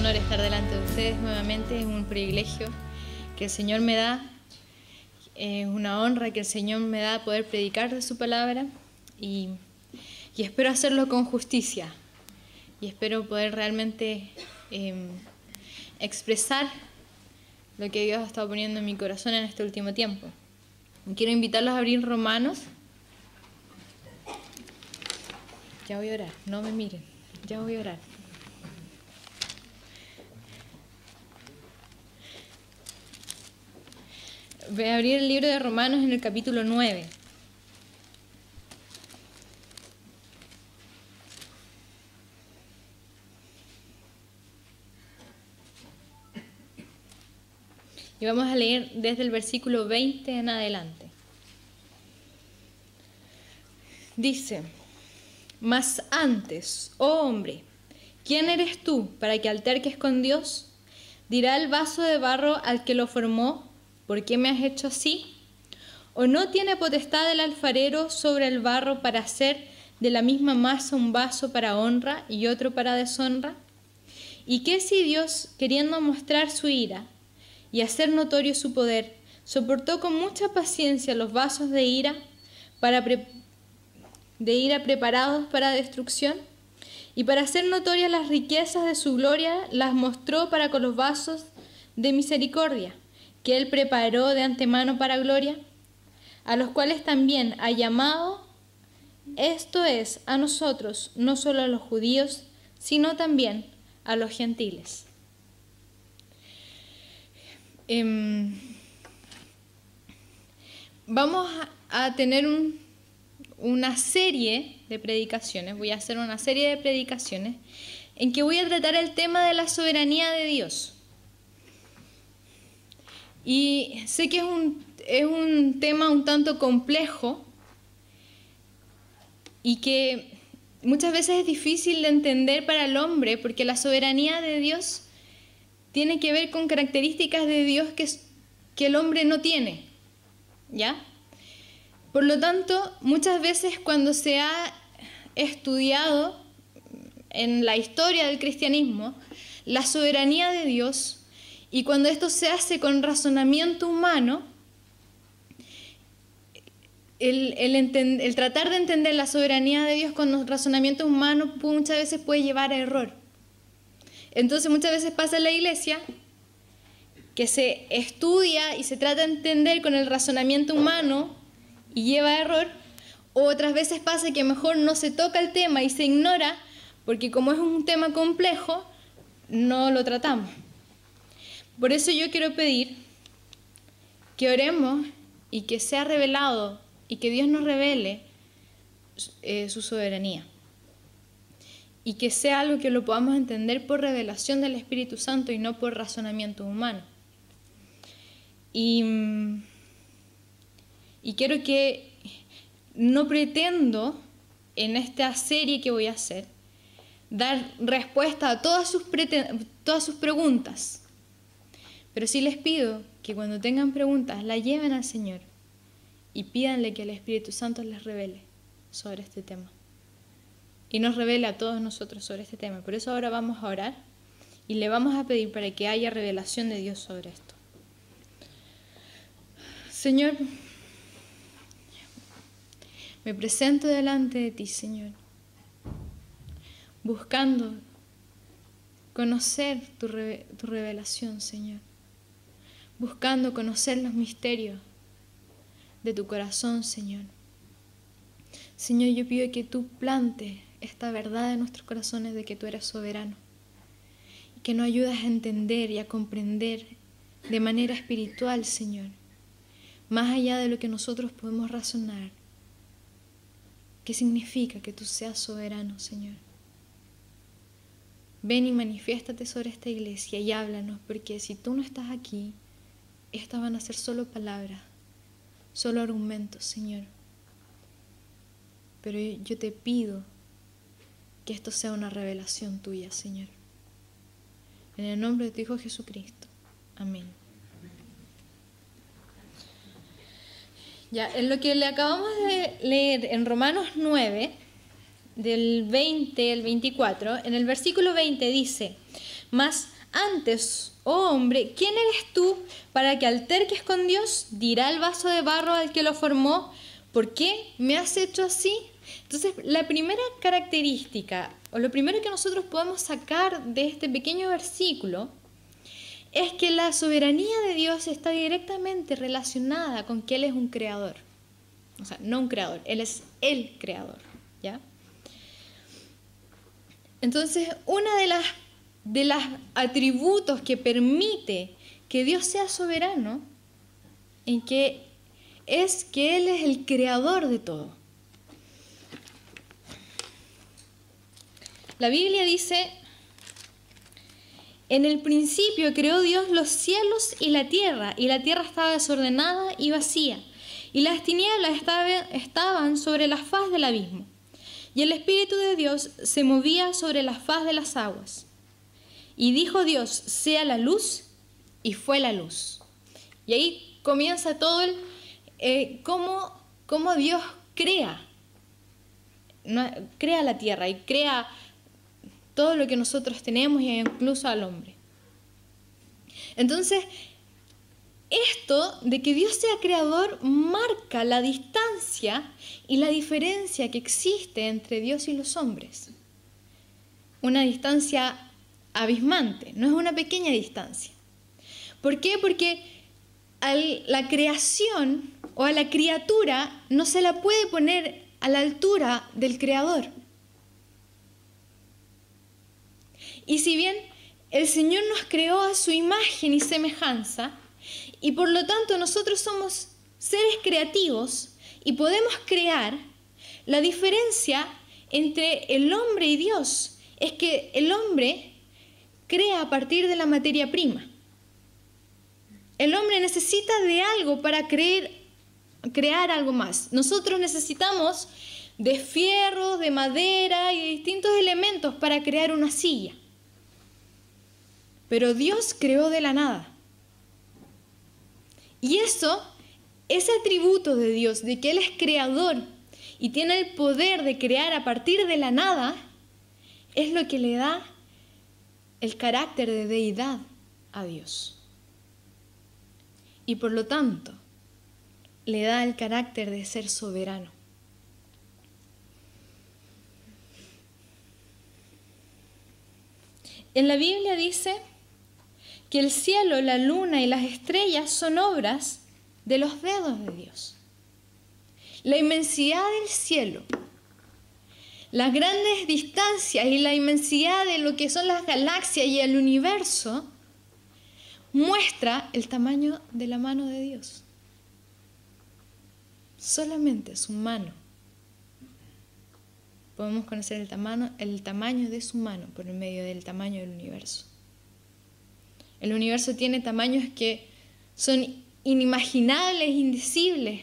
honor estar delante de ustedes nuevamente, es un privilegio que el Señor me da, es una honra que el Señor me da poder predicar de su palabra y espero hacerlo con justicia y espero poder realmente expresar lo que Dios ha estado poniendo en mi corazón en este último tiempo. Quiero invitarlos a abrir Romanos. Ya voy a orar, no me miren, ya voy a orar. Voy a abrir el libro de Romanos en el capítulo 9. Y vamos a leer desde el versículo 20 en adelante. Dice: Mas antes, oh hombre, ¿quién eres tú para que alterques con Dios? ¿Dirá el vaso de barro al que lo formó: ¿por qué me has hecho así? ¿O no tiene potestad el alfarero sobre el barro para hacer de la misma masa un vaso para honra y otro para deshonra? ¿Y qué si Dios, queriendo mostrar su ira y hacer notorio su poder, soportó con mucha paciencia los vasos de ira preparados para destrucción? Y para hacer notorias las riquezas de su gloria, las mostró para con los vasos de misericordia, que Él preparó de antemano para gloria, a los cuales también ha llamado, esto es, a nosotros, no solo a los judíos, sino también a los gentiles. Vamos a tener una serie de predicaciones, voy a hacer una serie de predicaciones en que voy a tratar el tema de la soberanía de Dios. Y sé que es un tema un tanto complejo y que muchas veces es difícil de entender para el hombre, porque la soberanía de Dios tiene que ver con características de Dios que el hombre no tiene, ¿ya? Por lo tanto, muchas veces cuando se ha estudiado en la historia del cristianismo la soberanía de Dios, y cuando esto se hace con razonamiento humano, el tratar de entender la soberanía de Dios con los razonamientos humanos muchas veces puede llevar a error. Entonces muchas veces pasa en la iglesia que se estudia y se trata de entender con el razonamiento humano y lleva a error, o otras veces pasa que mejor no se toca el tema y se ignora, porque como es un tema complejo, no lo tratamos. Por eso yo quiero pedir que oremos y que sea revelado y que Dios nos revele su soberanía. Y que sea algo que lo podamos entender por revelación del Espíritu Santo y no por razonamiento humano. Y quiero que no pretendo en esta serie que voy a hacer dar respuesta a todas sus preguntas. Pero sí les pido que cuando tengan preguntas la lleven al Señor y pídanle que el Espíritu Santo les revele sobre este tema. Y nos revele a todos nosotros sobre este tema. Por eso ahora vamos a orar y le vamos a pedir para que haya revelación de Dios sobre esto. Señor, me presento delante de ti, Señor, buscando conocer tu revelación, Señor, buscando conocer los misterios de tu corazón, Señor. Señor, yo pido que tú plantes esta verdad en nuestros corazones de que tú eres soberano y que nos ayudes a entender y a comprender de manera espiritual, Señor, más allá de lo que nosotros podemos razonar, qué significa que tú seas soberano, Señor. Ven y manifiéstate sobre esta iglesia y háblanos, porque si tú no estás aquí, estas van a ser solo palabras, solo argumentos, Señor. Pero yo te pido que esto sea una revelación tuya, Señor. En el nombre de tu Hijo Jesucristo. Amén. Ya, en lo que le acabamos de leer en Romanos 9, del 20 al 24, en el versículo 20 dice: Mas Antes, oh hombre, ¿quién eres tú para que alterques con Dios? Dirá el vaso de barro al que lo formó, ¿por qué me has hecho así? Entonces, la primera característica, o lo primero que nosotros podemos sacar de este pequeño versículo, es que la soberanía de Dios está directamente relacionada con que Él es un creador. O sea, no un creador, Él es el creador, ¿ya? Entonces, una de los atributos que permite que Dios sea soberano es que Él es el creador de todo. La Biblia dice: en el principio creó Dios los cielos y la tierra estaba desordenada y vacía, y las tinieblas estaban sobre la faz del abismo, y el Espíritu de Dios se movía sobre la faz de las aguas. Y dijo Dios: sea la luz, y fue la luz. Y ahí comienza todo cómo Dios crea la tierra y crea todo lo que nosotros tenemos, e incluso al hombre. Entonces, esto de que Dios sea creador marca la distancia y la diferencia que existe entre Dios y los hombres. Una distancia abismante, no es una pequeña distancia. ¿Por qué? Porque a la creación o a la criatura no se la puede poner a la altura del creador. Y si bien el Señor nos creó a su imagen y semejanza, y por lo tanto nosotros somos seres creativos y podemos crear, la diferencia entre el hombre y Dios es que el hombre crea a partir de la materia prima. El hombre necesita de algo para crear algo más. Nosotros necesitamos de fierro, de madera y de distintos elementos para crear una silla. Pero Dios creó de la nada. Y ese atributo de Dios, de que Él es creador y tiene el poder de crear a partir de la nada, es lo que le da el carácter de deidad a Dios. Y por lo tanto, le da el carácter de ser soberano. En la Biblia dice que el cielo, la luna y las estrellas son obras de los dedos de Dios. La inmensidad del cielo, las grandes distancias y la inmensidad de lo que son las galaxias y el universo muestra el tamaño de la mano de Dios. Solamente su mano. Podemos conocer el tamaño de su mano por medio del tamaño del universo. El universo tiene tamaños que son inimaginables, indecibles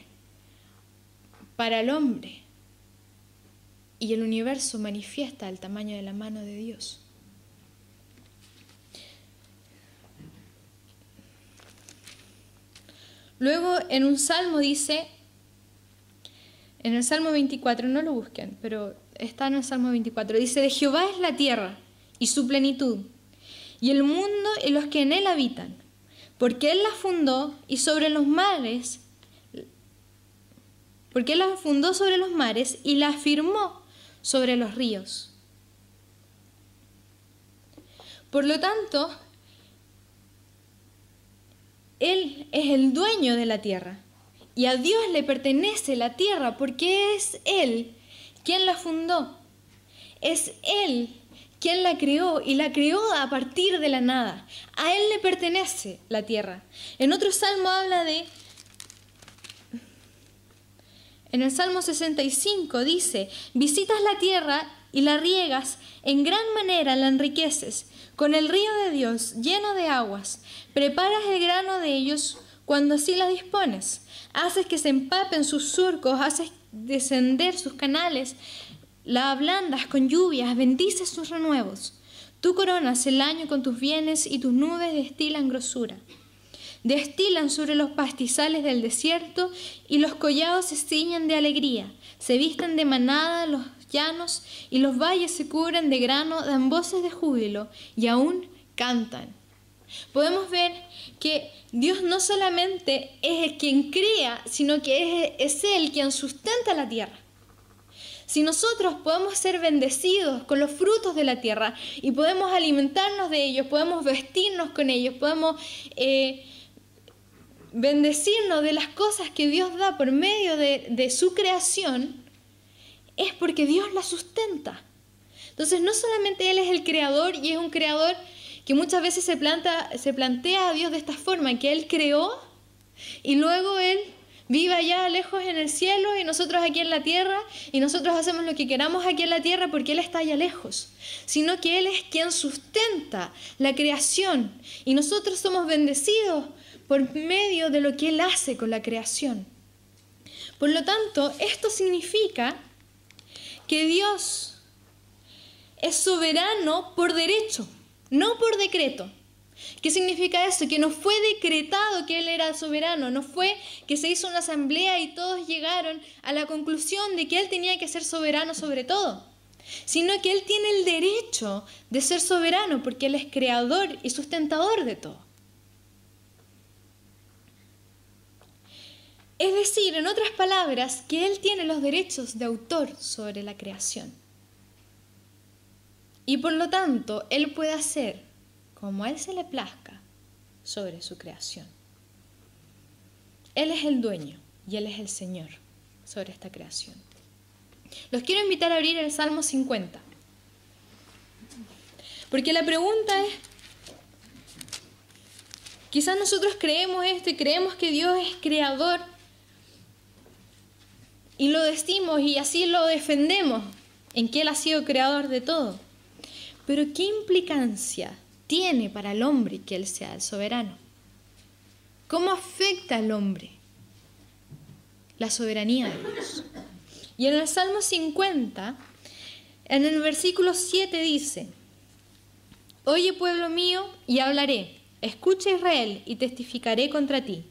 para el hombre. Y el universo manifiesta el tamaño de la mano de Dios. Luego en un salmo dice, en el Salmo 24, no lo busquen, pero está en el Salmo 24, dice: de Jehová es la tierra y su plenitud, y el mundo y los que en él habitan, porque Él la fundó y sobre los mares, porque Él la fundó sobre los mares y la afirmó sobre los ríos. Por lo tanto, Él es el dueño de la tierra y a Dios le pertenece la tierra porque es Él quien la fundó. Es Él quien la creó y la creó a partir de la nada. A Él le pertenece la tierra. En otro salmo habla en el Salmo 65 dice: visitas la tierra y la riegas, en gran manera la enriqueces, con el río de Dios lleno de aguas, preparas el grano de ellos cuando así la dispones, haces que se empapen sus surcos, haces descender sus canales, la ablandas con lluvias, bendices sus renuevos. Tú coronas el año con tus bienes y tus nubes destilan grosura. Destilan sobre los pastizales del desierto y los collados se ciñen de alegría. Se visten de manada los llanos y los valles se cubren de grano, dan voces de júbilo y aún cantan podemos ver que Dios no solamente es el quien crea, sino que es Él quien sustenta la tierra. Si nosotros podemos ser bendecidos con los frutos de la tierra y podemos alimentarnos de ellos, podemos vestirnos con ellos, podemos bendecirnos de las cosas que Dios da por medio de su creación, es porque Dios la sustenta. Entonces no solamente Él es el creador, y es un creador que muchas veces se plantea a Dios de esta forma, que Él creó y luego Él vive allá lejos en el cielo y nosotros aquí en la tierra, y nosotros hacemos lo que queramos aquí en la tierra porque Él está allá lejos, sino que Él es quien sustenta la creación y nosotros somos bendecidos por medio de lo que Él hace con la creación. Por lo tanto, esto significa que Dios es soberano por derecho, no por decreto. ¿Qué significa eso? Que no fue decretado que Él era soberano, no fue que se hizo una asamblea y todos llegaron a la conclusión de que Él tenía que ser soberano sobre todo, sino que Él tiene el derecho de ser soberano porque Él es creador y sustentador de todo. Es decir, en otras palabras, que Él tiene los derechos de autor sobre la creación. Y por lo tanto, Él puede hacer como a Él se le plazca sobre su creación. Él es el dueño y Él es el Señor sobre esta creación. Los quiero invitar a abrir el Salmo 50. Porque la pregunta es, quizás nosotros creemos esto y creemos que Dios es creador y lo decimos y así lo defendemos, en que Él ha sido creador de todo. Pero ¿qué implicancia tiene para el hombre que Él sea el soberano? ¿Cómo afecta al hombre la soberanía de Dios? Y en el Salmo 50, en el versículo 7 dice: Oye, pueblo mío, y hablaré, escucha, Israel, y testificaré contra ti.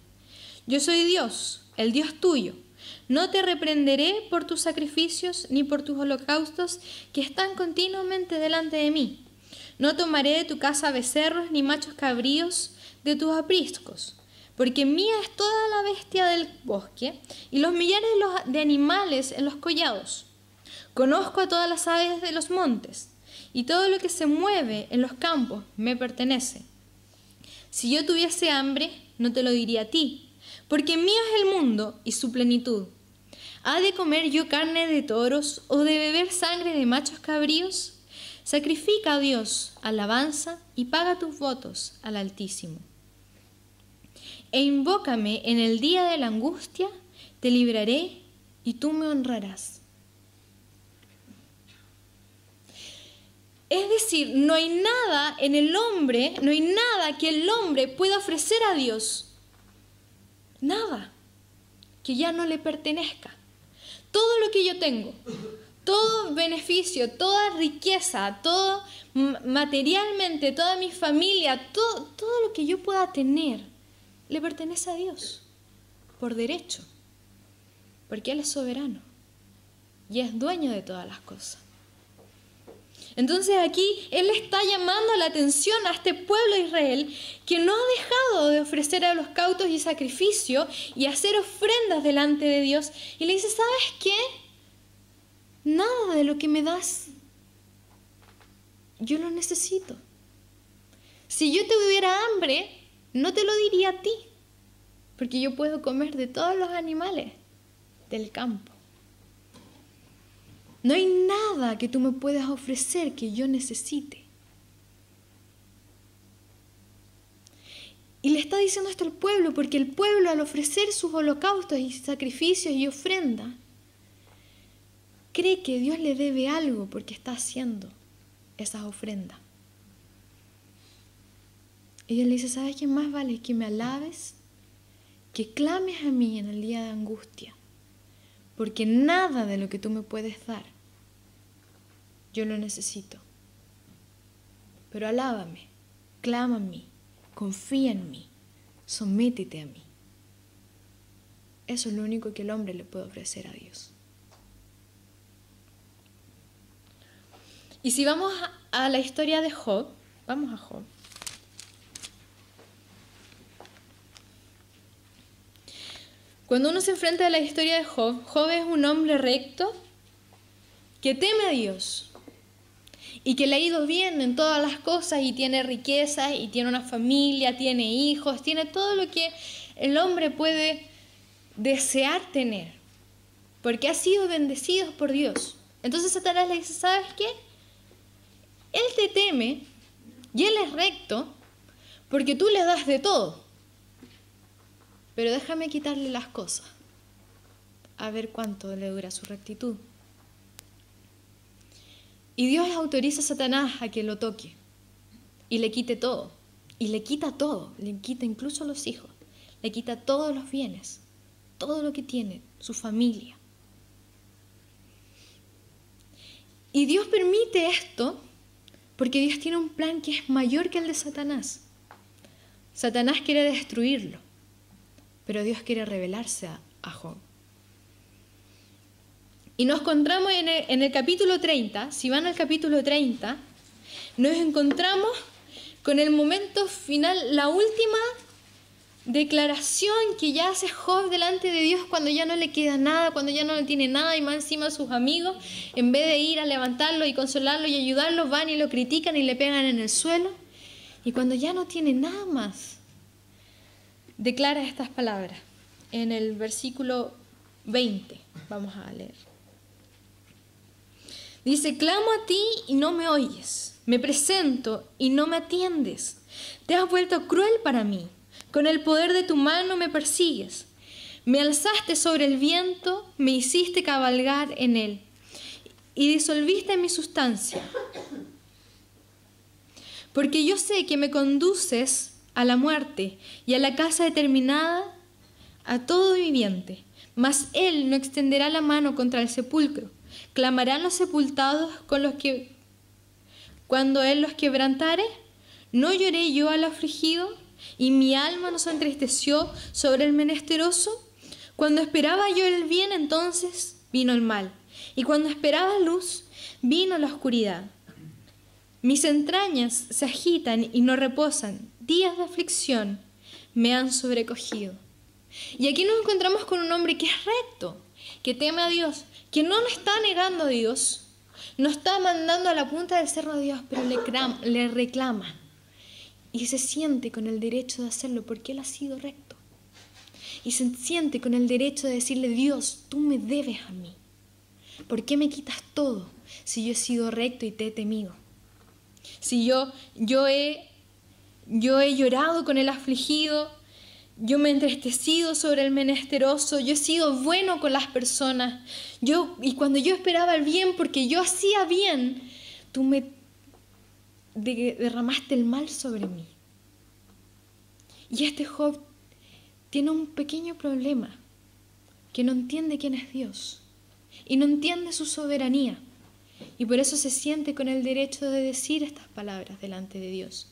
Yo soy Dios, el Dios tuyo. No te reprenderé por tus sacrificios ni por tus holocaustos que están continuamente delante de mí. No tomaré de tu casa becerros ni machos cabríos de tus apriscos, porque mía es toda la bestia del bosque y los millares de animales en los collados. Conozco a todas las aves de los montes, y todo lo que se mueve en los campos me pertenece. Si yo tuviese hambre, no te lo diría a ti, porque mío es el mundo y su plenitud. ¿Ha de comer yo carne de toros o de beber sangre de machos cabríos? Sacrifica a Dios alabanza y paga tus votos al Altísimo. E invócame en el día de la angustia, te libraré y tú me honrarás. Es decir, no hay nada en el hombre, no hay nada que el hombre pueda ofrecer a Dios. Nada que ya no le pertenezca. Todo lo que yo tengo, todo beneficio, toda riqueza, todo materialmente, toda mi familia, todo lo que yo pueda tener, le pertenece a Dios por derecho, porque Él es soberano y es dueño de todas las cosas. Entonces aquí Él está llamando la atención a este pueblo de Israel que no ha dejado de ofrecer holocaustos y sacrificio y hacer ofrendas delante de Dios. Y le dice, ¿sabes qué? Nada de lo que me das, yo lo necesito. Si yo tuviera hambre, no te lo diría a ti, porque yo puedo comer de todos los animales del campo. No hay nada que tú me puedas ofrecer que yo necesite. Y le está diciendo esto al pueblo, porque el pueblo al ofrecer sus holocaustos y sacrificios y ofrendas, cree que Dios le debe algo porque está haciendo esas ofrendas. Y Dios le dice, ¿sabes qué más vale? Que me alabes, que clames a mí en el día de angustia. Porque nada de lo que tú me puedes dar, yo lo necesito. Pero alábame, clama a mí, confía en mí, sométete a mí. Eso es lo único que el hombre le puede ofrecer a Dios. Y si vamos a la historia de Job, vamos a Job. Cuando uno se enfrenta a la historia de Job, Job es un hombre recto que teme a Dios y que le ha ido bien en todas las cosas y tiene riquezas y tiene una familia, tiene hijos, tiene todo lo que el hombre puede desear tener, porque ha sido bendecido por Dios. Entonces Satanás le dice, ¿sabes qué? Él te teme y él es recto porque tú le das de todo. Pero déjame quitarle las cosas, a ver cuánto le dura su rectitud. Y Dios autoriza a Satanás a que lo toque y le quite todo. Y le quita todo, le quita incluso a los hijos, le quita todos los bienes, todo lo que tiene, su familia. Y Dios permite esto porque Dios tiene un plan que es mayor que el de Satanás. Satanás quiere destruirlo, pero Dios quiere revelarse a Job. Y nos encontramos en el capítulo 30, si van al capítulo 30, nos encontramos con el momento final, la última declaración que ya hace Job delante de Dios cuando ya no le queda nada, cuando ya no le tiene nada y más encima sus amigos, en vez de ir a levantarlo y consolarlo y ayudarlo, van y lo critican y le pegan en el suelo. Y cuando ya no tiene nada más, declara estas palabras en el versículo 20. Vamos a leer. Dice, clamo a ti y no me oyes, me presento y no me atiendes. Te has vuelto cruel para mí, con el poder de tu mano me persigues. Me alzaste sobre el viento, me hiciste cabalgar en él y disolviste mi sustancia. Porque yo sé que me conduces a la muerte y a la casa determinada a todo viviente, mas él no extenderá la mano contra el sepulcro. ¿Clamarán los sepultados con los que cuando él los quebrantare? ¿No lloré yo al afligido y mi alma no se entristeció sobre el menesteroso? Cuando esperaba yo el bien, entonces vino el mal, y cuando esperaba luz, vino la oscuridad. Mis entrañas se agitan y no reposan, días de aflicción me han sobrecogido. Y aquí nos encontramos con un hombre que es recto, que teme a Dios, que no está negando a Dios, no está mandando a la punta del cerro a Dios, pero le reclama y se siente con el derecho de hacerlo porque él ha sido recto. Y se siente con el derecho de decirle, Dios, tú me debes a mí. ¿Por qué me quitas todo si yo he sido recto y te he temido? Si yo he llorado con el afligido, yo me he entristecido sobre el menesteroso, yo he sido bueno con las personas, y cuando yo esperaba el bien, porque yo hacía bien, tú me derramaste el mal sobre mí. Y este Job tiene un pequeño problema, que no entiende quién es Dios, y no entiende su soberanía, y por eso se siente con el derecho de decir estas palabras delante de Dios,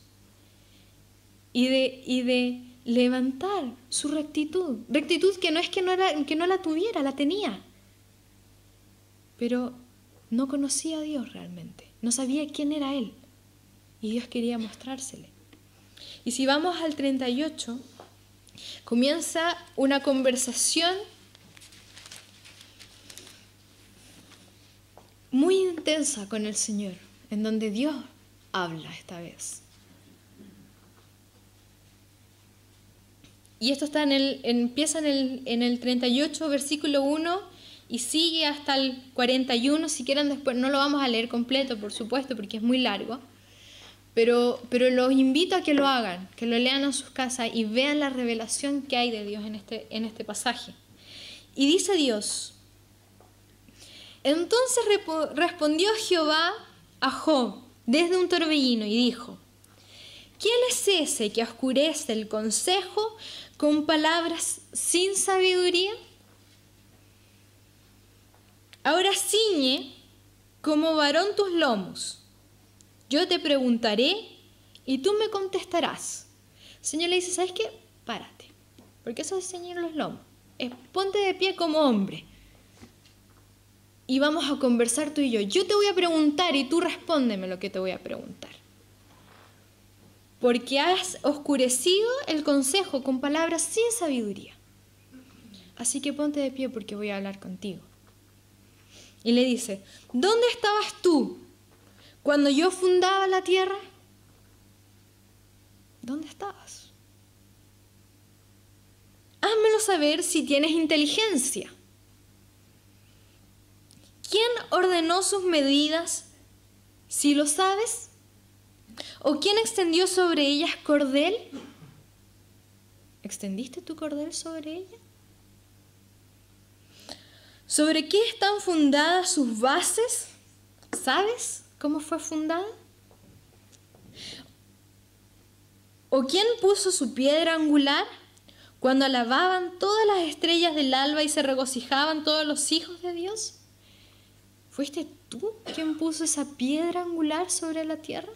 y de levantar su rectitud que no es que no la tuviera, la tenía, pero no conocía a Dios realmente, no sabía quién era Él, y Dios quería mostrársele. Y si vamos al 38, comienza una conversación muy intensa con el Señor, en donde Dios habla esta vez. Y esto está empieza en el 38, versículo 1, y sigue hasta el 41. Si quieren después, no lo vamos a leer completo, por supuesto, porque es muy largo. Pero los invito a que lo hagan, que lo lean en sus casas y vean la revelación que hay de Dios en este pasaje. Y dice Dios, entonces respondió Jehová a Job desde un torbellino y dijo, ¿quién es ese que oscurece el consejo con palabras sin sabiduría? Ahora ciñe como varón tus lomos. Yo te preguntaré y tú me contestarás. El Señor le dice, ¿sabes qué? Párate, porque eso es ceñir los lomos. Ponte de pie como hombre y vamos a conversar tú y yo. Yo te voy a preguntar y tú respóndeme lo que te voy a preguntar. Porque has oscurecido el consejo con palabras sin sabiduría. así que ponte de pie porque voy a hablar contigo. Y le dice, ¿dónde estabas tú cuando yo fundaba la tierra? ¿Dónde estabas? Házmelo saber si tienes inteligencia. ¿Quién ordenó sus medidas, si lo sabes? ¿O quién extendió sobre ellas cordel? ¿Extendiste tu cordel sobre ella? ¿Sobre qué están fundadas sus bases? ¿Sabes cómo fue fundada? ¿O quién puso su piedra angular? Cuando alababan todas las estrellas del alba y se regocijaban todos los hijos de Dios. ¿Fuiste tú quien puso esa piedra angular sobre la tierra?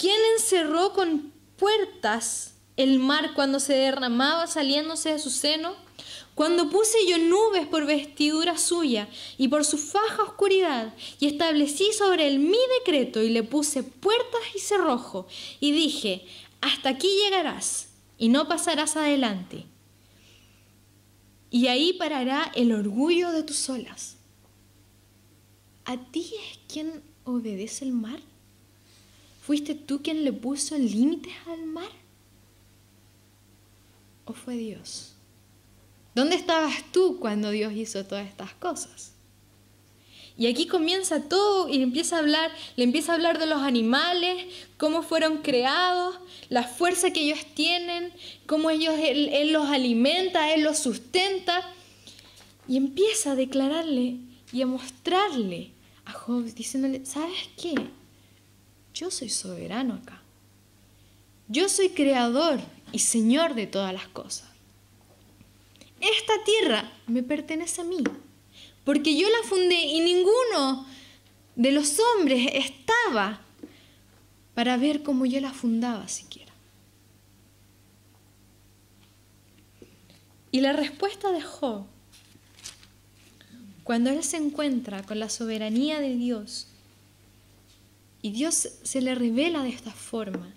¿Quién encerró con puertas el mar cuando se derramaba saliéndose de su seno? Cuando puse yo nubes por vestidura suya y por su faja oscuridad, y establecí sobre él mi decreto y le puse puertas y cerrojo, y dije, hasta aquí llegarás y no pasarás adelante. Y ahí parará el orgullo de tus olas. ¿A ti es quien obedece el mar? ¿Fuiste tú quien le puso límites al mar? ¿O fue Dios? ¿Dónde estabas tú cuando Dios hizo todas estas cosas? Y aquí comienza todo y le empieza a hablar de los animales, cómo fueron creados, la fuerza que ellos tienen, cómo Él los alimenta, Él los sustenta. Y empieza a declararle y a mostrarle a Job, diciéndole, ¿sabes qué? Yo soy soberano acá. Yo soy creador y señor de todas las cosas. Esta tierra me pertenece a mí, porque yo la fundé y ninguno de los hombres estaba para ver cómo yo la fundaba siquiera. Y la respuesta de Job, cuando él se encuentra con la soberanía de Dios y Dios se le revela de esta forma,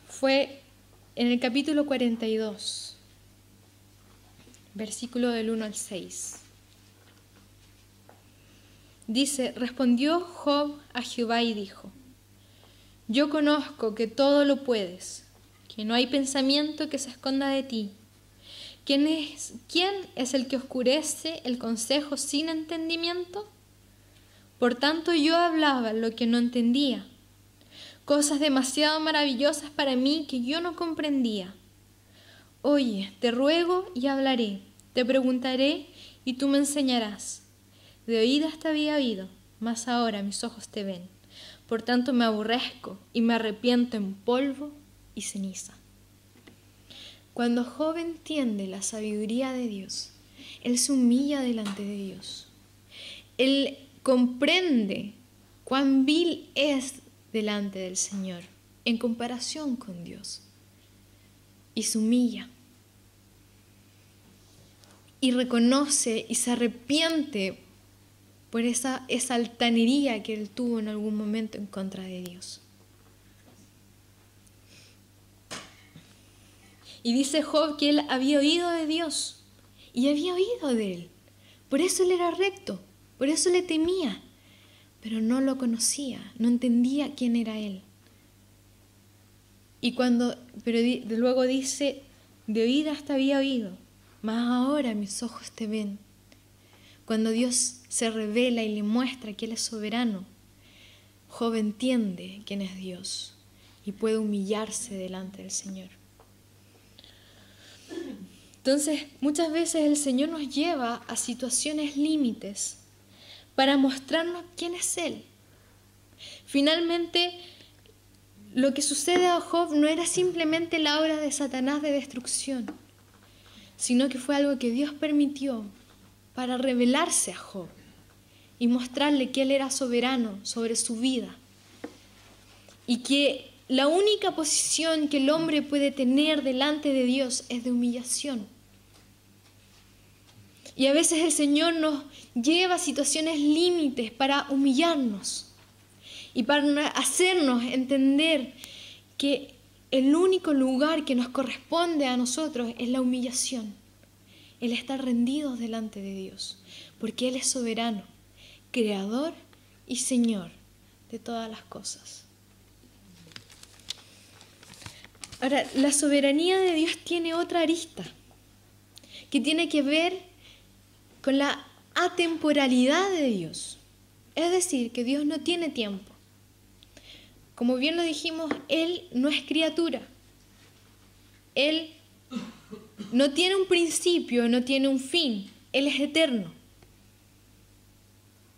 fue en el capítulo 42, versículo del 1 al 6. Dice, respondió Job a Jehová y dijo, yo conozco que todo lo puedes, que no hay pensamiento que se esconda de ti. ¿Quién es el que oscurece el consejo sin entendimiento? Por tanto yo hablaba lo que no entendía, cosas demasiado maravillosas para mí que yo no comprendía. Oye, te ruego y hablaré, te preguntaré y tú me enseñarás. De oídas te había oído, mas ahora mis ojos te ven. Por tanto me aborrezco y me arrepiento en polvo y ceniza. Cuando Job entiende la sabiduría de Dios, él se humilla delante de Dios. Él comprende cuán vil es delante del Señor en comparación con Dios. Y se humilla. Y reconoce y se arrepiente por esa altanería que él tuvo en algún momento en contra de Dios. Y dice Job que él había oído de Dios y había oído de él. Por eso él era recto, por eso le temía, pero no lo conocía, no entendía quién era él. Pero luego dice, de oídas te había oído, mas ahora mis ojos te ven. Cuando Dios se revela y le muestra que Él es soberano, Job entiende quién es Dios y puede humillarse delante del Señor. Entonces, muchas veces el Señor nos lleva a situaciones límites para mostrarnos quién es Él. Finalmente, lo que sucede a Job no era simplemente la obra de Satanás de destrucción, sino que fue algo que Dios permitió para revelarse a Job y mostrarle que Él era soberano sobre su vida y que la única posición que el hombre puede tener delante de Dios es de humillación. Y a veces el Señor nos lleva a situaciones límites para humillarnos y para hacernos entender que el único lugar que nos corresponde a nosotros es la humillación, el estar rendidos delante de Dios, porque Él es soberano, creador y Señor de todas las cosas. Ahora, la soberanía de Dios tiene otra arista, que tiene que ver con la atemporalidad de Dios. Es decir, que Dios no tiene tiempo. Como bien lo dijimos, Él no es criatura. Él no tiene un principio, no tiene un fin. Él es eterno.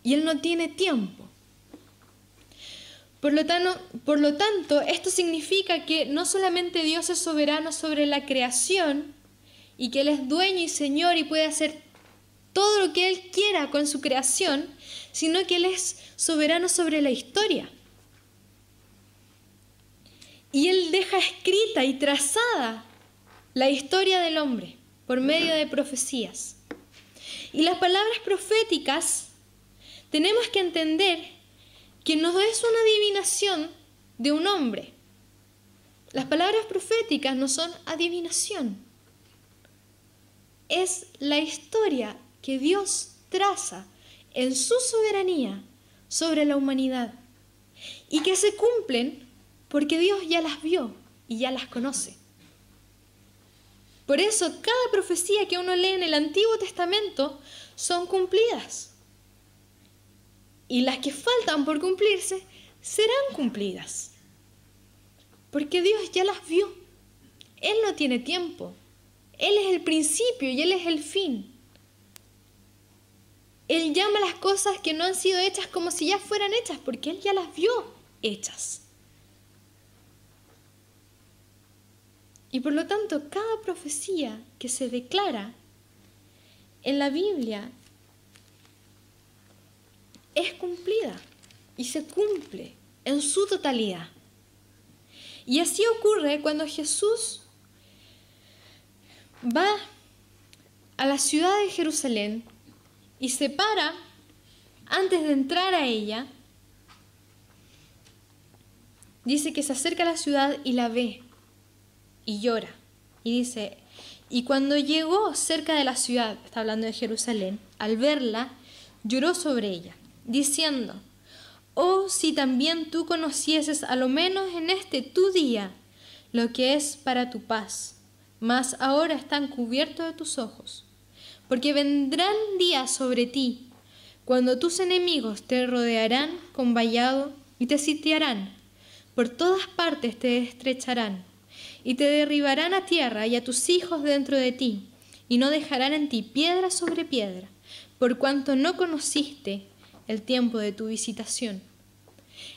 Y Él no tiene tiempo. Por lo tanto, esto significa que no solamente Dios es soberano sobre la creación y que Él es dueño y Señor y puede hacer todo lo que Él quiera con su creación, sino que Él es soberano sobre la historia. Y Él deja escrita y trazada la historia del hombre por medio de profecías. Y las palabras proféticas tenemos que entender que no es una adivinación de un hombre. Las palabras proféticas no son adivinación. Es la historia que Dios traza en su soberanía sobre la humanidad y que se cumplen porque Dios ya las vio y ya las conoce. Por eso cada profecía que uno lee en el Antiguo Testamento son cumplidas. Y las que faltan por cumplirse serán cumplidas. Porque Dios ya las vio. Él no tiene tiempo. Él es el principio y Él es el fin. Él llama las cosas que no han sido hechas como si ya fueran hechas, porque Él ya las vio hechas. Y por lo tanto, cada profecía que se declara en la Biblia es cumplida y se cumple en su totalidad. Y así ocurre cuando Jesús va a la ciudad de Jerusalén y se para antes de entrar a ella. Dice que se acerca a la ciudad y la ve y llora. Y dice, y cuando llegó cerca de la ciudad, está hablando de Jerusalén, al verla, lloró sobre ella, diciendo, oh, si también tú conocieses a lo menos en este tu día lo que es para tu paz, mas ahora están cubiertos de tus ojos, porque vendrán días sobre ti, cuando tus enemigos te rodearán con vallado y te sitiarán, por todas partes te estrecharán, y te derribarán a tierra y a tus hijos dentro de ti, y no dejarán en ti piedra sobre piedra, por cuanto no conociste el tiempo de tu visitación.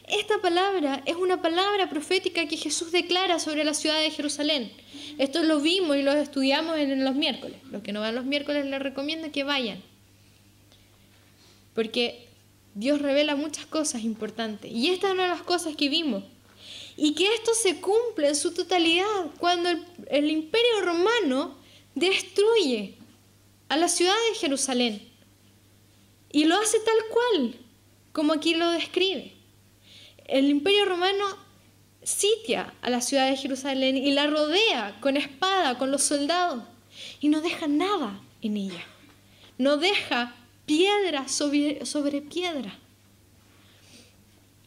Esta palabra es una palabra profética que Jesús declara sobre la ciudad de Jerusalén. Esto lo vimos y lo estudiamos en los miércoles. Los que no van los miércoles les recomiendo que vayan, porque Dios revela muchas cosas importantes. Y esta es una de las cosas que vimos. Y que esto se cumple en su totalidad cuando el Imperio Romano destruye a la ciudad de Jerusalén. Y lo hace tal cual, como aquí lo describe. El Imperio Romano sitia a la ciudad de Jerusalén y la rodea con espada, con los soldados, y no deja nada en ella. No deja piedra sobre piedra.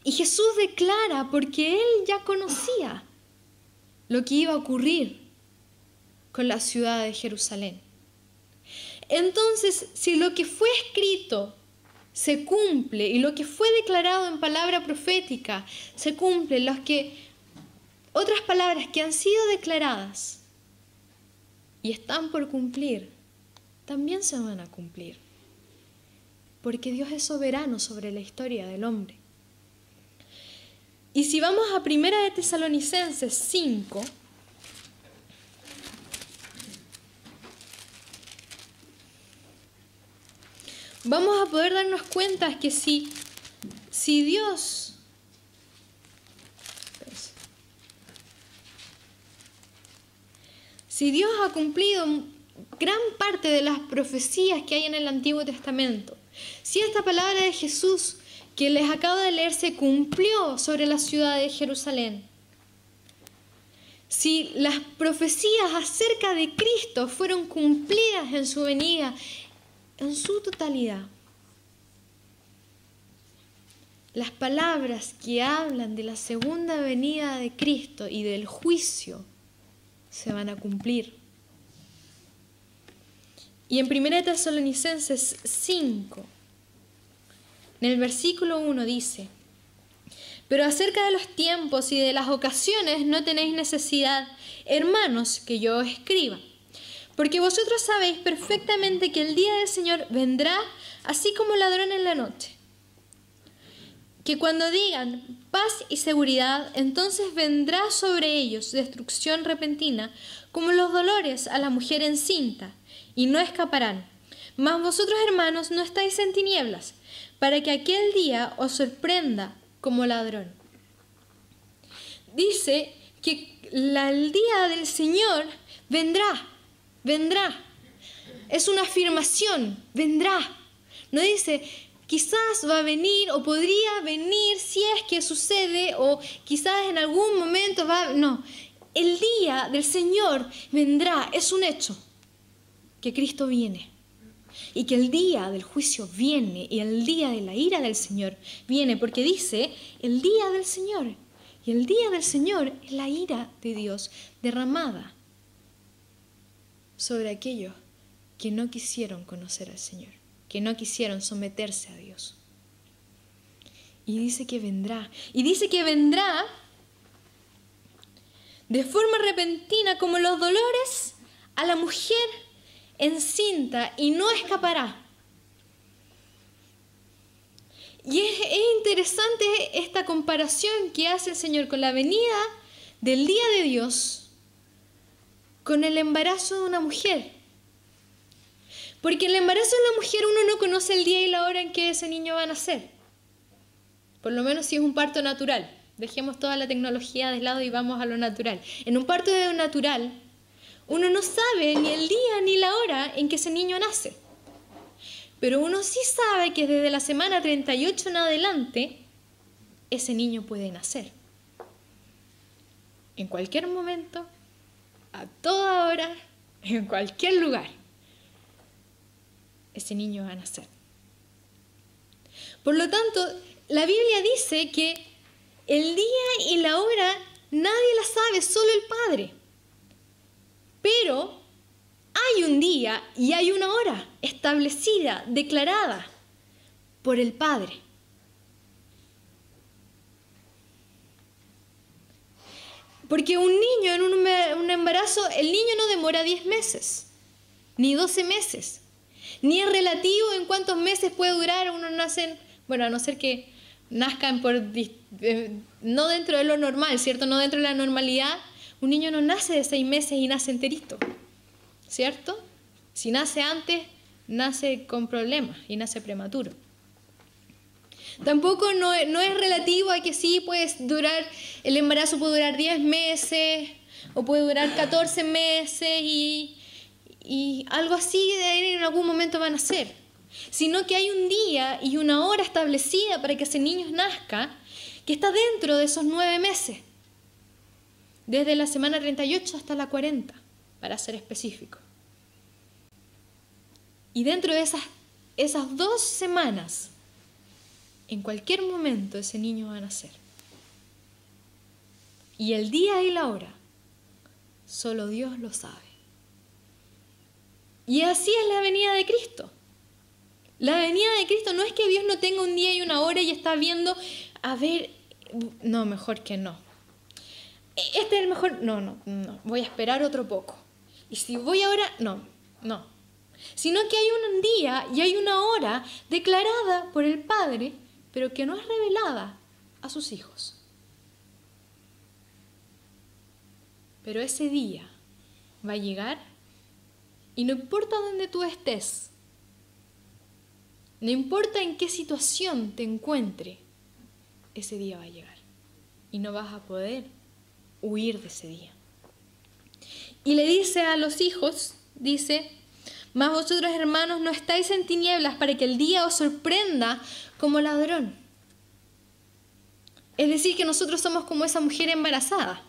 Y Jesús declara, porque Él ya conocía lo que iba a ocurrir con la ciudad de Jerusalén. Entonces, si lo que fue escrito se cumple y lo que fue declarado en palabra profética se cumple, otras palabras que han sido declaradas y están por cumplir, también se van a cumplir. Porque Dios es soberano sobre la historia del hombre. Y si vamos a 1 de Tesalonicenses 5, vamos a poder darnos cuenta que si Dios ha cumplido gran parte de las profecías que hay en el Antiguo Testamento, si esta palabra de Jesús que les acabo de leer se cumplió sobre la ciudad de Jerusalén, si las profecías acerca de Cristo fueron cumplidas en su venida en su totalidad, las palabras que hablan de la segunda venida de Cristo y del juicio se van a cumplir. Y en 1 Tesalonicenses 5, en el versículo 1 dice: pero acerca de los tiempos y de las ocasiones no tenéis necesidad, hermanos, que yo os escriba, porque vosotros sabéis perfectamente que el día del Señor vendrá así como ladrón en la noche. Que cuando digan paz y seguridad, entonces vendrá sobre ellos destrucción repentina, como los dolores a la mujer encinta, y no escaparán. Mas vosotros, hermanos, no estáis en tinieblas, para que aquel día os sorprenda como ladrón. Dice que el día del Señor vendrá. Es una afirmación, vendrá. No dice quizás va a venir o podría venir si es que sucede o quizás en algún momento va. No, el día del Señor vendrá, es un hecho que Cristo viene. Y que el día del juicio viene y el día de la ira del Señor viene, porque dice el día del Señor. Y el día del Señor es la ira de Dios derramada sobre aquellos que no quisieron conocer al Señor, que no quisieron someterse a Dios. Y dice que vendrá. Y dice que vendrá de forma repentina como los dolores a la mujer encinta y no escapará. Y es interesante esta comparación que hace el Señor con la venida del día de Dios con el embarazo de una mujer. Porque el embarazo de una mujer uno no conoce el día y la hora en que ese niño va a nacer. Por lo menos si es un parto natural. Dejemos toda la tecnología de lado y vamos a lo natural. En un parto natural, uno no sabe ni el día ni la hora en que ese niño nace. Pero uno sí sabe que desde la semana 38 en adelante, ese niño puede nacer. En cualquier momento, a toda hora, en cualquier lugar, ese niño va a nacer. Por lo tanto, la Biblia dice que el día y la hora nadie la sabe, solo el Padre. Pero hay un día y hay una hora establecida, declarada por el Padre. Porque un niño en un embarazo, el niño no demora 10 meses, ni 12 meses, ni es relativo en cuántos meses puede durar. Uno nace, bueno, a no ser que nazcan no dentro de lo normal, ¿cierto? No dentro de la normalidad. Un niño no nace de 6 meses y nace enterito, ¿cierto? Si nace antes, nace con problemas y nace prematuro. Tampoco no es relativo a que sí puedes durar, el embarazo puede durar 10 meses o puede durar 14 meses y algo así de ahí en algún momento va a nacer. Sino que hay un día y una hora establecida para que ese niño nazca que está dentro de esos 9 meses. Desde la semana 38 hasta la 40, para ser específico. Y dentro de esas 2 semanas, en cualquier momento ese niño va a nacer. Y el día y la hora, solo Dios lo sabe. Y así es la venida de Cristo. La venida de Cristo no es que Dios no tenga un día y una hora y está viendo, a ver, no, mejor que no. Este es el mejor, no, voy a esperar otro poco. Y si voy ahora, no. Sino que hay un día y hay una hora declarada por el Padre, pero que no es revelada a sus hijos. Pero ese día va a llegar y no importa dónde tú estés, no importa en qué situación te encuentres, ese día va a llegar y no vas a poder huir de ese día. Y le dice a los hijos, dice: mas vosotros, hermanos, no estáis en tinieblas para que el día os sorprenda como ladrón. Es decir, que nosotros somos como esa mujer embarazada.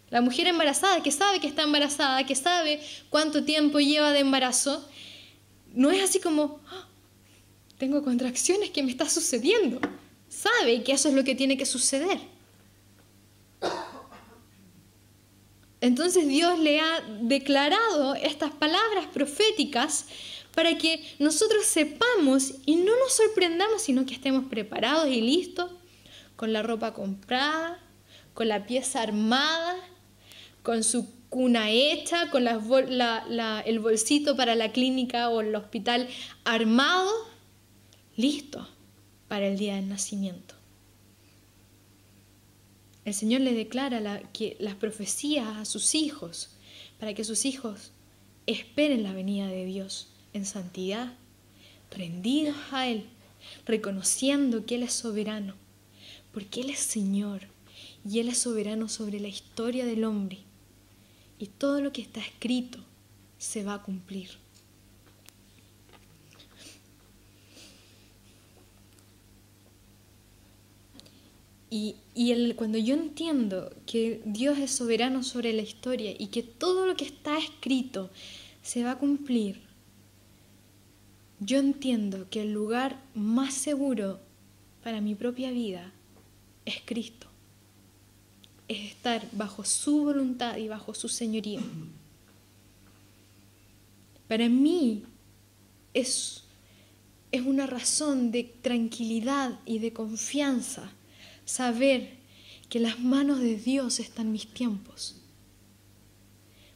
La mujer embarazada, que sabe que está embarazada, que sabe cuánto tiempo lleva de embarazo, no es así como, "Ah, tengo contracciones, ¿qué me está sucediendo?". Sabe que eso es lo que tiene que suceder. Entonces Dios le ha declarado estas palabras proféticas para que nosotros sepamos y no nos sorprendamos, sino que estemos preparados y listos, con la ropa comprada, con la pieza armada, con su cuna hecha, con el bolsito para la clínica o el hospital armado, listo para el día del nacimiento. El Señor le declara las profecías a sus hijos, para que sus hijos esperen la venida de Dios en santidad, rendidos a Él, reconociendo que Él es soberano, porque Él es Señor y Él es soberano sobre la historia del hombre. Y todo lo que está escrito se va a cumplir. Cuando yo entiendo que Dios es soberano sobre la historia y que todo lo que está escrito se va a cumplir, yo entiendo que el lugar más seguro para mi propia vida es Cristo. Es estar bajo su voluntad y bajo su señorío. Para mí es una razón de tranquilidad y de confianza saber que en las manos de Dios están mis tiempos.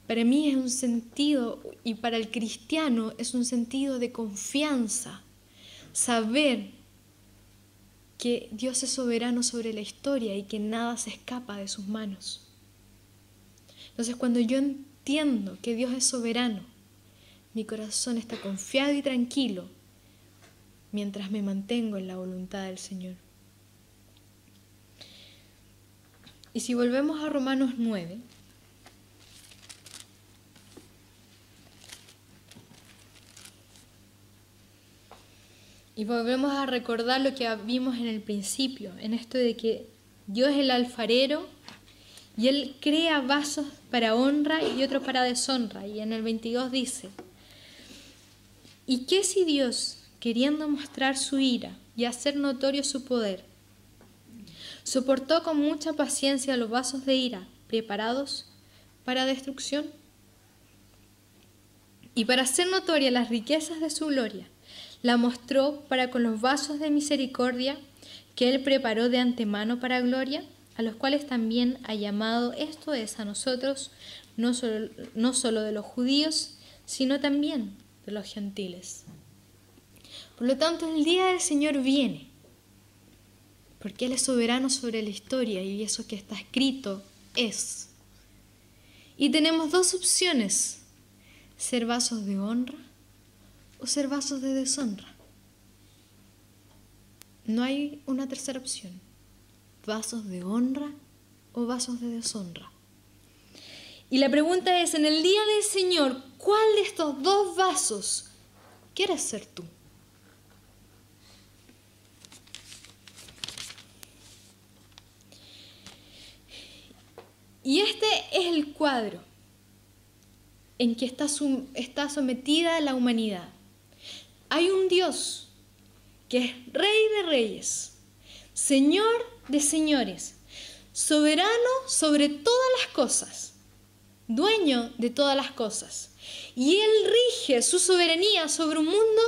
Para mí es un sentido, y para el cristiano es un sentido de confianza, saber que Dios es soberano sobre la historia y que nada se escapa de sus manos. Entonces, cuando yo entiendo que Dios es soberano, mi corazón está confiado y tranquilo mientras me mantengo en la voluntad del Señor. Y si volvemos a Romanos 9, y volvemos a recordar lo que vimos en el principio, en esto de que Dios es el alfarero y Él crea vasos para honra y otros para deshonra. Y en el 22 dice, ¿y qué si Dios, queriendo mostrar su ira y hacer notorio su poder, soportó con mucha paciencia los vasos de ira preparados para destrucción? Y para hacer notorias las riquezas de su gloria, la mostró para con los vasos de misericordia que Él preparó de antemano para gloria, a los cuales también ha llamado, esto es, a nosotros, no solo de los judíos, sino también de los gentiles. Por lo tanto, el día del Señor viene, porque Él es soberano sobre la historia y eso que está escrito es. Y tenemos dos opciones: ser vasos de honra o ser vasos de deshonra. No hay una tercera opción: vasos de honra o vasos de deshonra. Y la pregunta es, en el día del Señor, ¿cuál de estos dos vasos quieres ser tú? Y este es el cuadro en que está sometida la humanidad. Hay un Dios que es Rey de reyes, Señor de señores, soberano sobre todas las cosas, dueño de todas las cosas. Y Él rige su soberanía sobre un mundo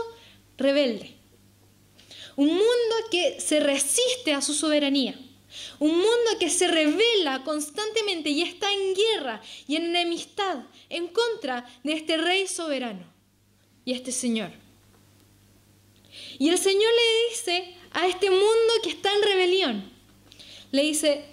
rebelde, un mundo que se resiste a su soberanía, un mundo que se rebela constantemente y está en guerra y en enemistad en contra de este Rey soberano y este Señor. Y el Señor le dice a este mundo que está en rebelión, le dice: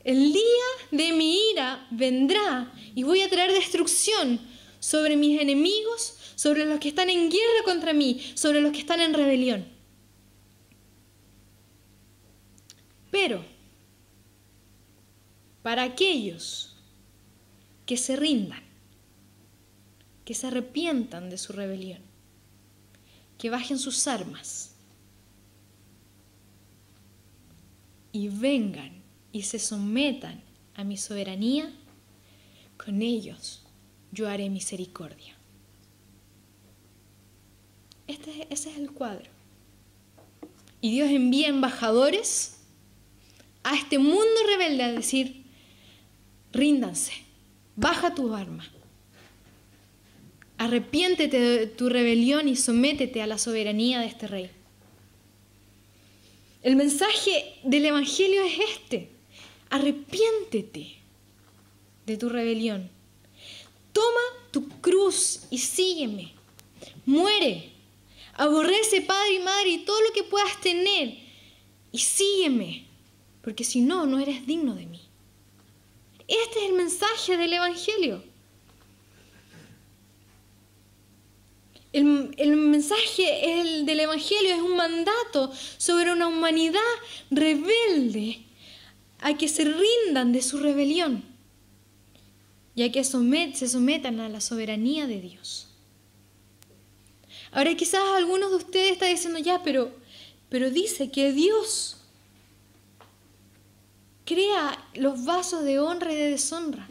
el día de mi ira vendrá y voy a traer destrucción sobre mis enemigos, sobre los que están en guerra contra mí, sobre los que están en rebelión. Pero para aquellos que se rindan, que se arrepientan de su rebelión, que bajen sus armas y vengan y se sometan a mi soberanía, con ellos yo haré misericordia. Ese es el cuadro. Y Dios envía embajadores a este mundo rebelde a decir, ríndanse, baja tus armas, arrepiéntete de tu rebelión y sométete a la soberanía de este rey. El mensaje del Evangelio es este: arrepiéntete de tu rebelión, toma tu cruz y sígueme, muere, aborrece padre y madre y todo lo que puedas tener y sígueme, porque si no, no eres digno de mí. Este es el mensaje del Evangelio. El mensaje del Evangelio es un mandato sobre una humanidad rebelde a que se rindan de su rebelión y a que se sometan a la soberanía de Dios. Ahora quizás algunos de ustedes están diciendo, ya, pero dice que Dios crea los vasos de honra y de deshonra.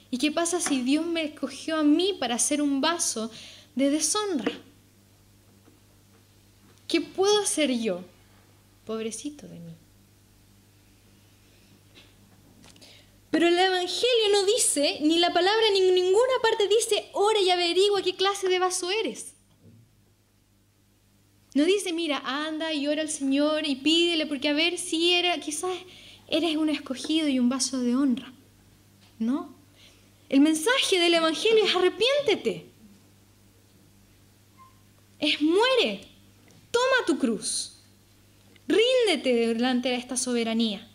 ¿Y qué pasa si Dios me escogió a mí para ser un vaso de deshonra? ¿Qué puedo hacer yo? Pobrecito de mí. Pero el Evangelio no dice, ni la palabra en ninguna parte dice, ora y averigua qué clase de vaso eres. No dice, mira, anda y ora al Señor y pídele, porque a ver si quizás eres un escogido y un vaso de honra. No. El mensaje del Evangelio es arrepiéntete. Es muere. Toma tu cruz. Ríndete delante de esta soberanía.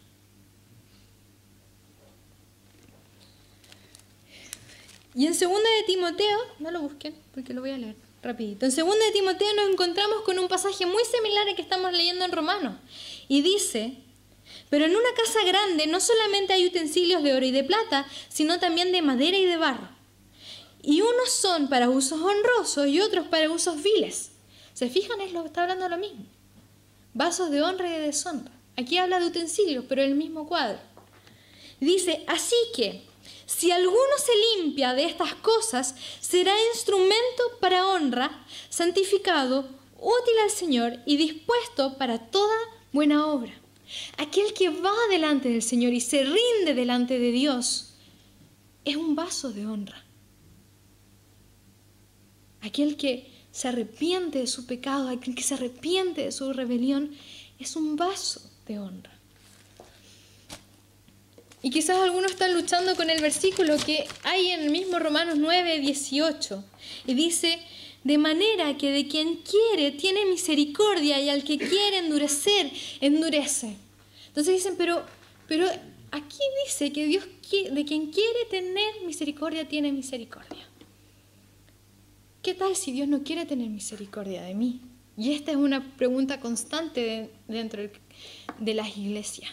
Y en 2 de Timoteo, no lo busquen porque lo voy a leer rapidito. En 2 de Timoteo nos encontramos con un pasaje muy similar al que estamos leyendo en Romanos. Y dice, pero en una casa grande no solamente hay utensilios de oro y de plata, sino también de madera y de barro. Y unos son para usos honrosos y otros para usos viles. ¿Se fijan? Está hablando de lo mismo. Vasos de honra y de deshonra. Aquí habla de utensilios, pero en el mismo cuadro. Dice, así que, si alguno se limpia de estas cosas, será instrumento para honra, santificado, útil al Señor y dispuesto para toda buena obra. Aquel que va delante del Señor y se rinde delante de Dios es un vaso de honra. Aquel que se arrepiente de su pecado, aquel que se arrepiente de su rebelión, es un vaso de honra. Y quizás algunos están luchando con el versículo que hay en el mismo Romanos 9, 18. Y dice, de manera que de quien quiere tiene misericordia y al que quiere endurecer, endurece. Entonces dicen, pero aquí dice que Dios de quien quiere tener misericordia tiene misericordia. ¿Qué tal si Dios no quiere tener misericordia de mí? Y esta es una pregunta constante dentro de las iglesias.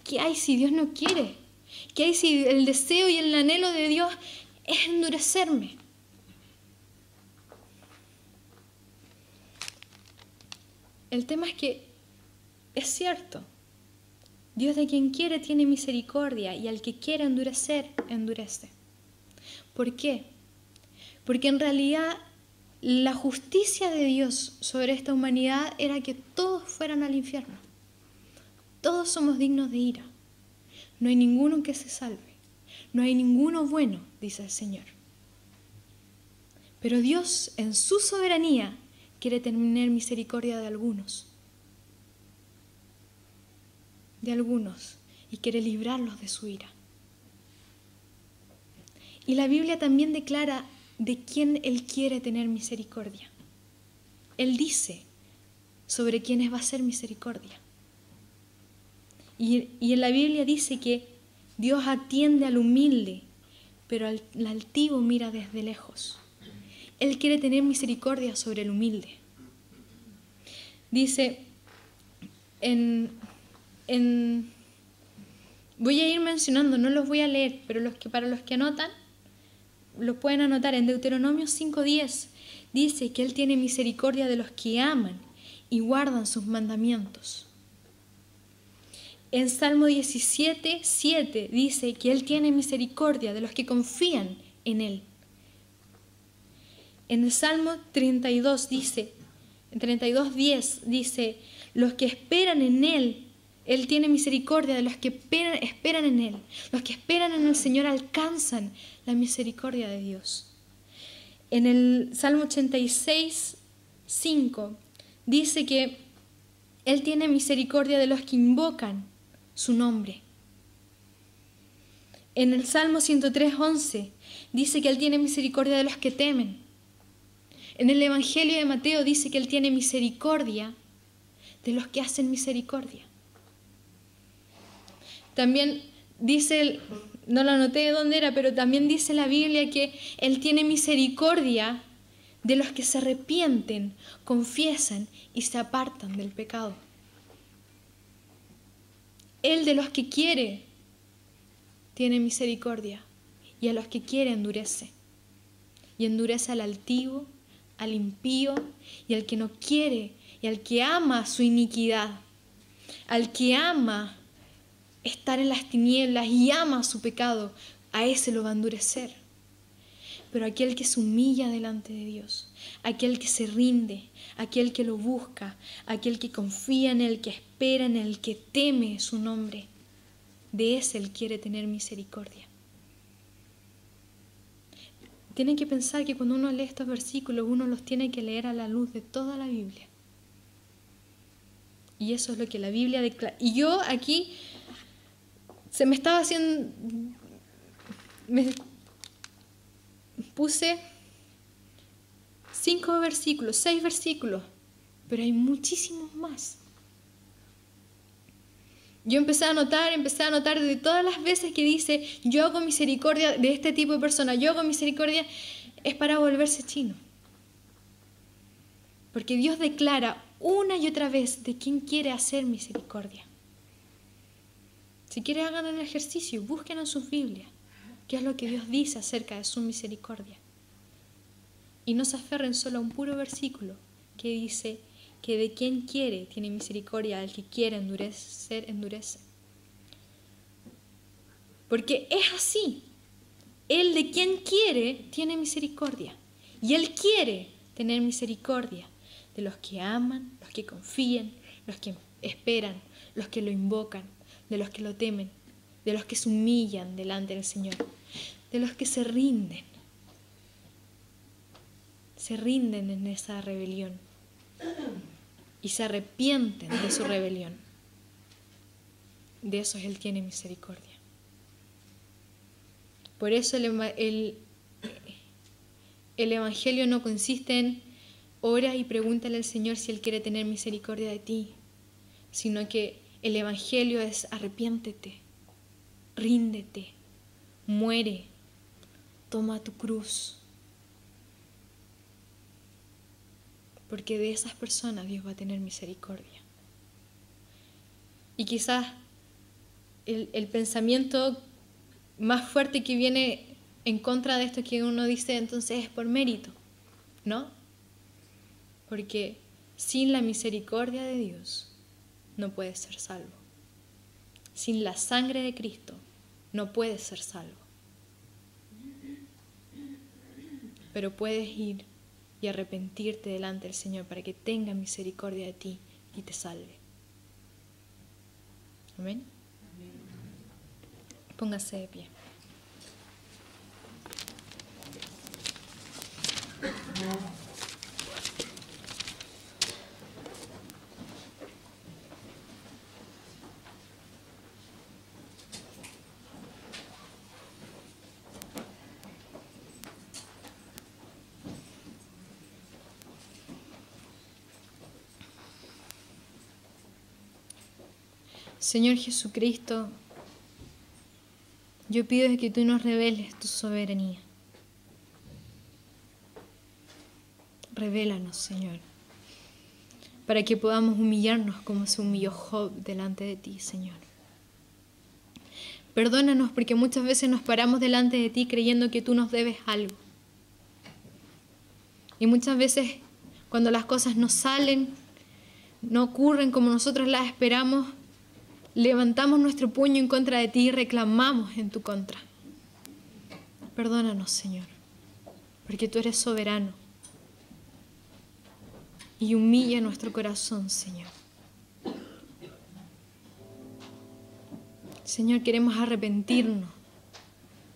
¿Qué hay si Dios no quiere? ¿Qué hay si el deseo y el anhelo de Dios es endurecerme? El tema es que es cierto. Dios de quien quiere tiene misericordia y al que quiere endurecer, endurece. ¿Por qué? Porque en realidad la justicia de Dios sobre esta humanidad era que todos fueran al infierno. Todos somos dignos de ira. No hay ninguno que se salve. No hay ninguno bueno, dice el Señor. Pero Dios, en su soberanía, quiere tener misericordia de algunos. Y quiere librarlos de su ira. Y la Biblia también declara de quién Él quiere tener misericordia. Él dice sobre quiénes va a ser misericordia. Y en la Biblia dice que Dios atiende al humilde, pero al altivo mira desde lejos. Él quiere tener misericordia sobre el humilde. Dice, voy a ir mencionando, no los voy a leer, pero para los que anotan, los pueden anotar. En Deuteronomio 5:10 dice que Él tiene misericordia de los que aman y guardan sus mandamientos. En Salmo 17, 7 dice que Él tiene misericordia de los que confían en Él. En el Salmo 32 dice, en 32, 10 dice, los que esperan en Él, Él tiene misericordia de los que esperan en Él. Los que esperan en el Señor alcanzan la misericordia de Dios. En el Salmo 86, 5 dice que Él tiene misericordia de los que invocan su nombre. En el Salmo 103, 11 dice que Él tiene misericordia de los que temen. En el Evangelio de Mateo dice que Él tiene misericordia de los que hacen misericordia. También dice, no lo anoté de dónde era, pero también dice la Biblia que Él tiene misericordia de los que se arrepienten, confiesan y se apartan del pecado. Él de los que quiere tiene misericordia y a los que quiere endurece. Y endurece al altivo, al impío y al que no quiere y al que ama su iniquidad, al que ama estar en las tinieblas y ama su pecado, a ese lo va a endurecer. Pero aquel que se humilla delante de Dios, aquel que se rinde, aquel que lo busca, aquel que confía en Él, que espera en Él, que teme su nombre, de ese Él quiere tener misericordia. Tienen que pensar que cuando uno lee estos versículos, uno los tiene que leer a la luz de toda la Biblia. Y eso es lo que la Biblia declara. Y yo aquí se me estaba haciendo... Me puse 5 versículos, 6 versículos, pero hay muchísimos más. Yo empecé a notar de todas las veces que dice yo hago misericordia de este tipo de persona, yo hago misericordia, es para volverse chino. Porque Dios declara una y otra vez de quién quiere hacer misericordia. Si quieren hagan el ejercicio, busquen en sus Biblias qué es lo que Dios dice acerca de su misericordia. Y no se aferren solo a un puro versículo que dice que de quien quiere tiene misericordia, al que quiere endurecer, endurece. Porque es así. Él de quien quiere tiene misericordia. Y Él quiere tener misericordia de los que aman, los que confían, los que esperan, los que lo invocan, de los que lo temen, de los que se humillan delante del Señor, de los que se rinden en esa rebelión y se arrepienten de su rebelión. De esos Él tiene misericordia. Por eso el Evangelio no consiste en ora y pregúntale al Señor si Él quiere tener misericordia de ti, sino que el Evangelio es arrepiéntete, ríndete, muere, toma tu cruz. Porque de esas personas Dios va a tener misericordia. Y quizás el pensamiento más fuerte que viene en contra de esto es que uno dice entonces es por mérito, ¿no? Porque sin la misericordia de Dios no puedes ser salvo. Sin la sangre de Cristo no puedes ser salvo. Pero puedes ir y arrepentirte delante del Señor para que tenga misericordia de ti y te salve. Amén. Póngase de pie. Señor Jesucristo, yo pido que tú nos reveles tu soberanía. Revélanos, Señor, para que podamos humillarnos como se humilló Job delante de ti, Señor. Perdónanos porque muchas veces nos paramos delante de ti creyendo que tú nos debes algo. Y muchas veces cuando las cosas no salen, no ocurren como nosotros las esperamos, levantamos nuestro puño en contra de ti y reclamamos en tu contra. Perdónanos, Señor, porque tú eres soberano. Y humilla nuestro corazón, Señor. Señor, queremos arrepentirnos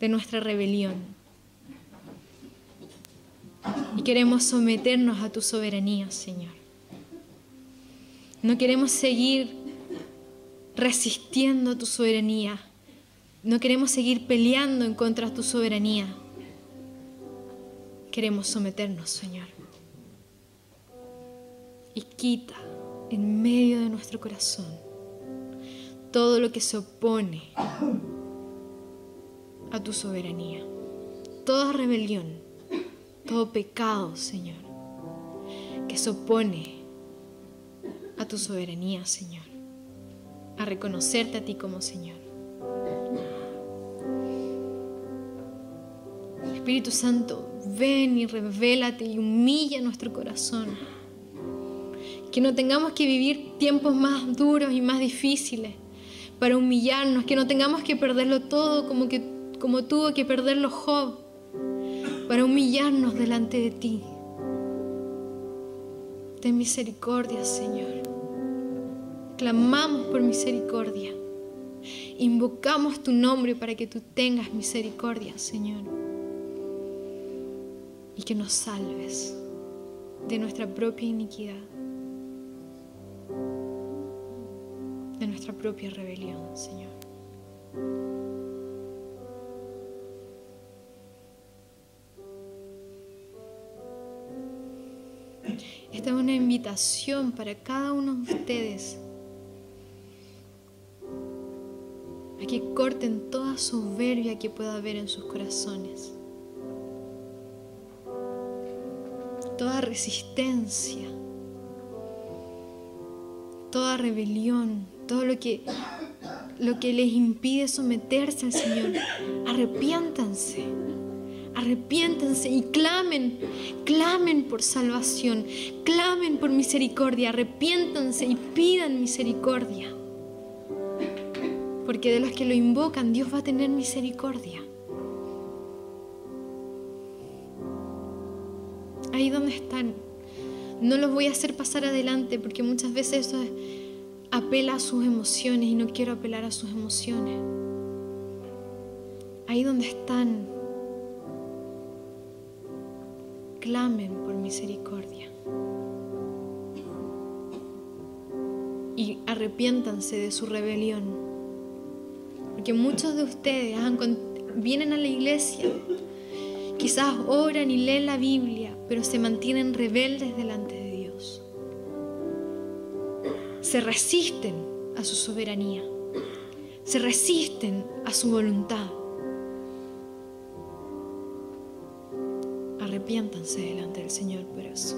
de nuestra rebelión. Y queremos someternos a tu soberanía, Señor. No queremos seguir resistiendo a tu soberanía. No queremos seguir peleando en contra de tu soberanía. Queremos someternos, Señor. Y quita en medio de nuestro corazón todo lo que se opone a tu soberanía. Toda rebelión, todo pecado, Señor, que se opone a tu soberanía, Señor, a reconocerte a ti como Señor. Espíritu Santo, ven y revélate y humilla nuestro corazón. Que no tengamos que vivir tiempos más duros y más difíciles para humillarnos, que no tengamos que perderlo todo como tuvo que perderlo Job, para humillarnos delante de ti. Ten misericordia, Señor. Clamamos por misericordia. Invocamos tu nombre para que tú tengas misericordia, Señor. Y que nos salves de nuestra propia iniquidad, de nuestra propia rebelión, Señor. Esta es una invitación para cada uno de ustedes a que corten toda soberbia que pueda haber en sus corazones, toda resistencia, toda rebelión, todo lo que les impide someterse al Señor. Arrepiéntanse y clamen por salvación, clamen por misericordia, arrepiéntanse y pidan misericordia. Porque de los que lo invocan, Dios va a tener misericordia. Ahí donde están, no los voy a hacer pasar adelante porque muchas veces eso apela a sus emociones y no quiero apelar a sus emociones. Ahí donde están, clamen por misericordia y arrepiéntanse de su rebelión, porque muchos de ustedes vienen a la iglesia, quizás oran y leen la Biblia, pero se mantienen rebeldes delante de Dios. Se resisten a su soberanía, se resisten a su voluntad. Arrepiéntanse delante del Señor por eso.